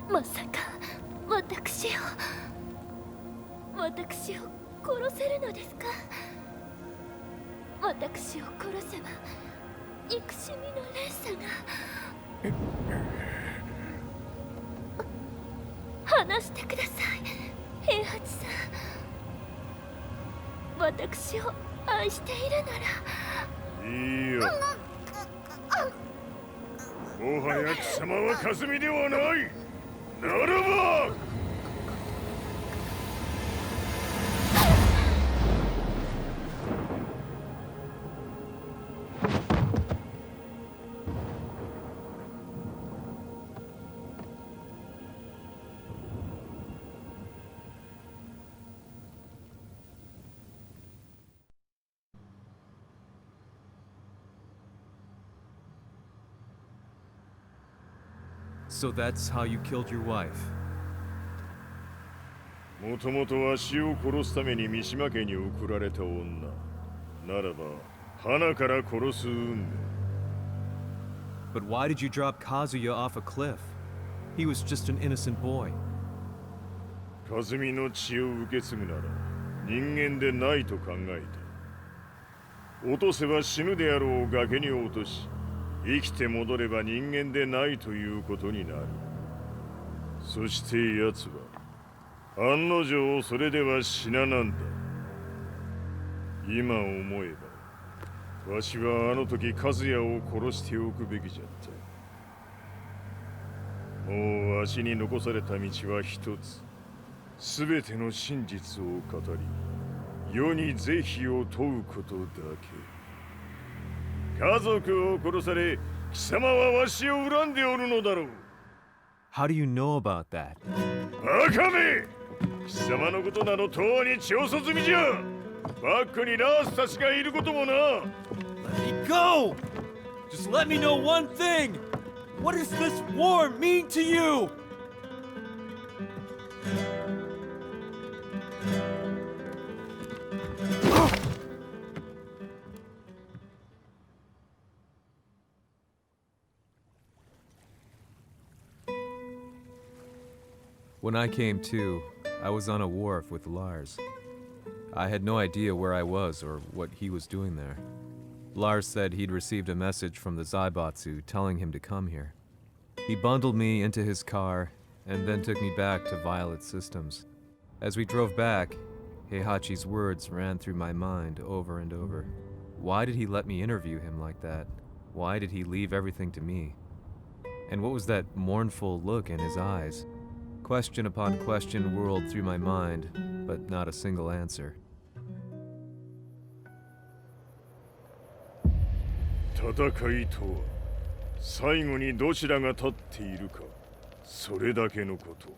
まさか私を殺せるのですか。私を殺せば憎しみの連鎖が。話してください、平八さん。私を愛しているなら。いいよ。もはや貴様はカズミではない。ならばSo that's how you killed your wife? もともとわしを殺すために三島家に送られた女ならば花から殺す運命。 But why did you drop Kazuya off a cliff? He was just an innocent boy. カズミの血を受け継ぐなら人間でないと考えた。落とせば死ぬであろう崖に落とし、生きて戻れば人間でないということになる。そして奴は案の定それでは死ななんだ。今思えばわしはあの時和也を殺しておくべきじゃった。もうわしに残された道は一つ。すべての真実を語り世に是非を問うことだけ。家族を殺され貴様はわしを恨んでおるのだろう。 How do you know about that? バカめ！貴様のことなど永遠に調査済みじゃ。バックにラースたちがいることもな。 Let me go! Just let me know one thing! What does this war mean to you? When I came to, I was on a wharf with Lars. I had no idea where I was or what he was doing there. Lars said he'd received a message from the Zaibatsu telling him to come here. He bundled me into his car and then took me back to Violet Systems. As we drove back, Heihachi's words ran through my mind over and over. Why did he let me interview him like that? Why did he leave everything to me? And what was that mournful look in his eyes? Question upon question whirled through my mind, but not a single answer. 戦いとは最後にどちらが立っているか、それだけのこと。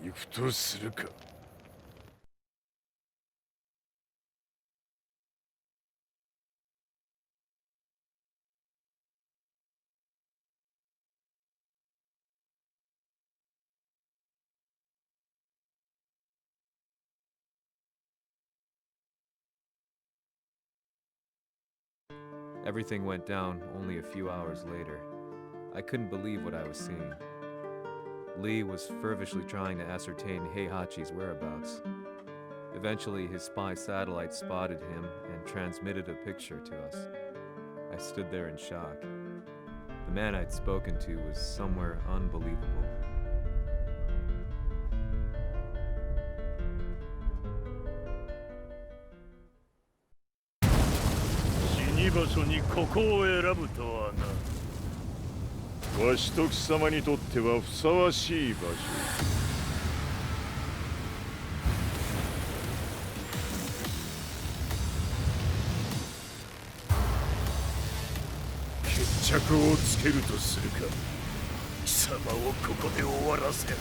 行くとするか。Everything went down only a few hours later. I couldn't believe what I was seeing. Lee was fervently trying to ascertain Heihachi's whereabouts. Eventually, his spy satellite spotted him and transmitted a picture to us. I stood there in shock. The man I'd spoken to was somewhere unbelievable. 死に場所にここを選ぶとはな。わしと貴様にとってはふさわしい場所。決着をつけるとするか。貴様をここで終わらせる。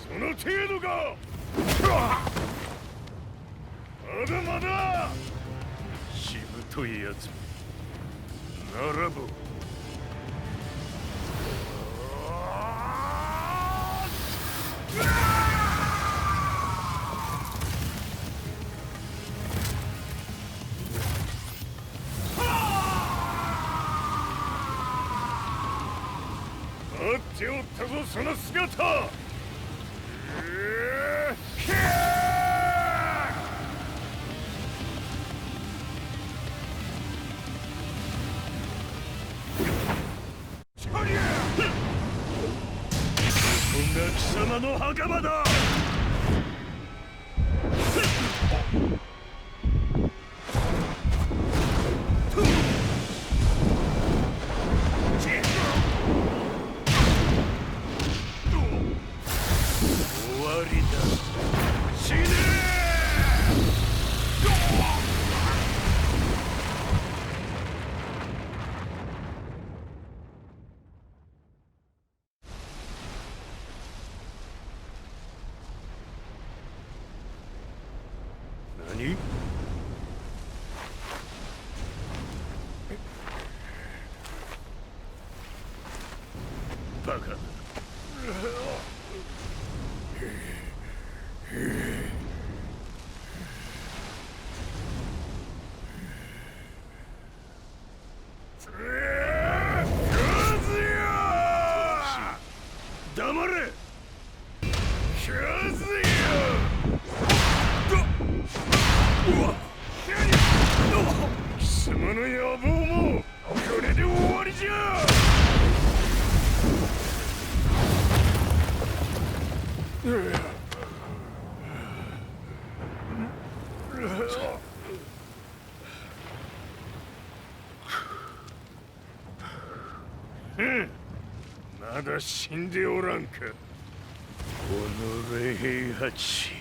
その程度か。まだまだ。しぶといやつ。並ぶ。待っておったぞその姿。ここが貴様の墓場だ。終わりだ。死ね何？バカだ。黙れ。貴様の野望もこれで終わりじゃ。まだ死んでおらんか。おのれ平八。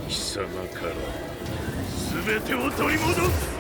貴様から全てを取り戻す。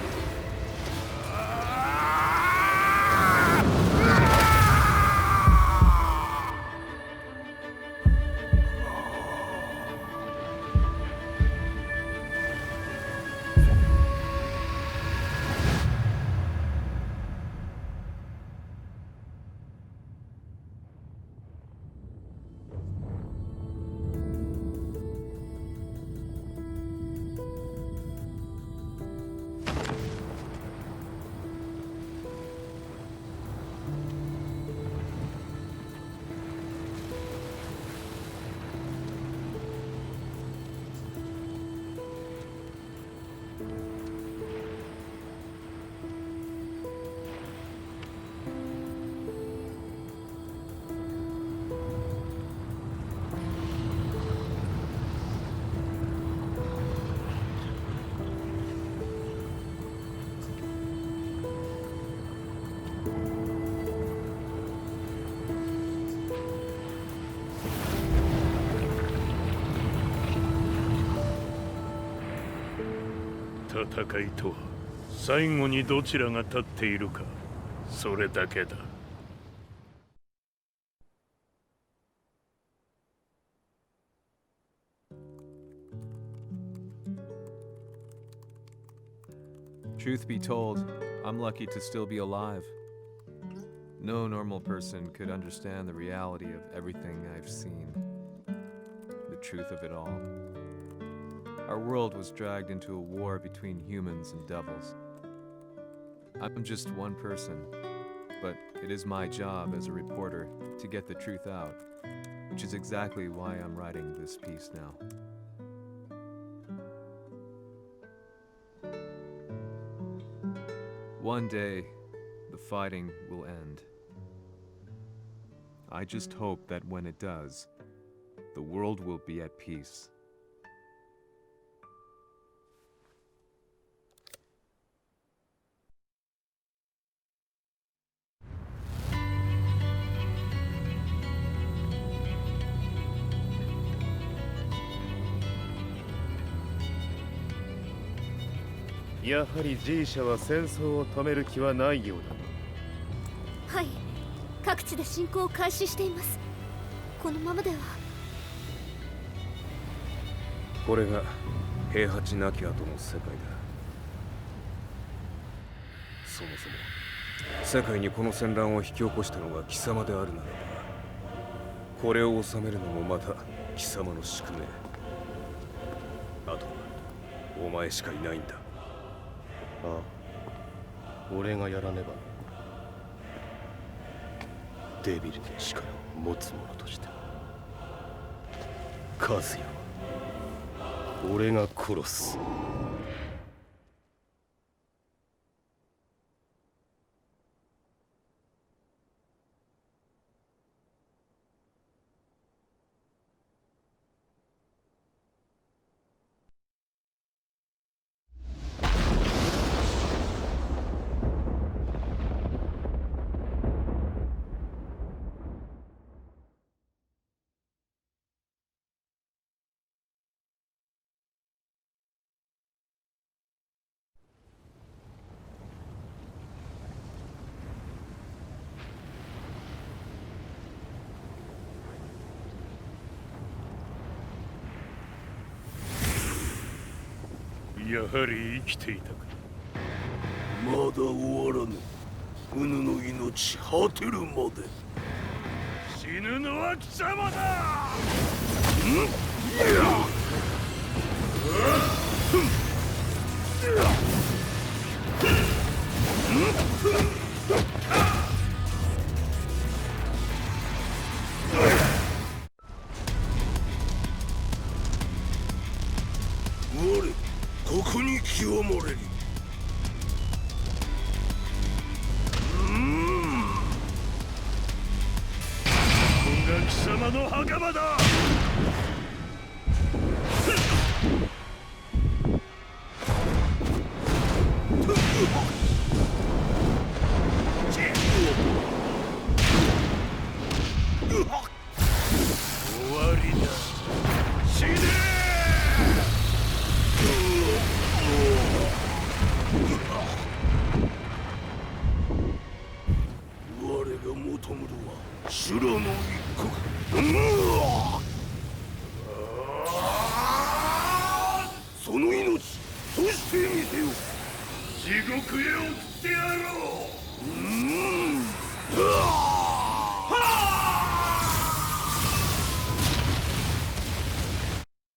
戦いとは最後にどちらが立っているか、それだけだ。Truth be told, I'm lucky to still be alive. No normal person could understand the reality of everything I've seen, the truth of it all. Our world was dragged into a war between humans and devils. I'm just one person, but it is my job as a reporter to get the truth out, which is exactly why I'm writing this piece now. One day, the fighting will end. I just hope that when it does, the world will be at peace. Yaはり G 社は戦争を止める気はないようだ。はい、各地で侵攻を開始しています。このままでは。これが平八なき後の世界だ。そもそも世界にこの戦乱を引き起こしたのが貴様であるならば、これを収めるのもまた貴様の宿命。あとはお前しかいないんだ。ああ、俺がやらねば。デビルの力を。持つ者として和也は俺が殺す。やはり生きていたか。まだ終わらぬ。うぬの命果てるまで。死ぬのは貴様だ。我ここに清盛れり。ここが貴様の墓場だ。終わりだ。死ね我が求むるは修羅の一刻。その命そしてみせよ。地獄へ送ってやろう。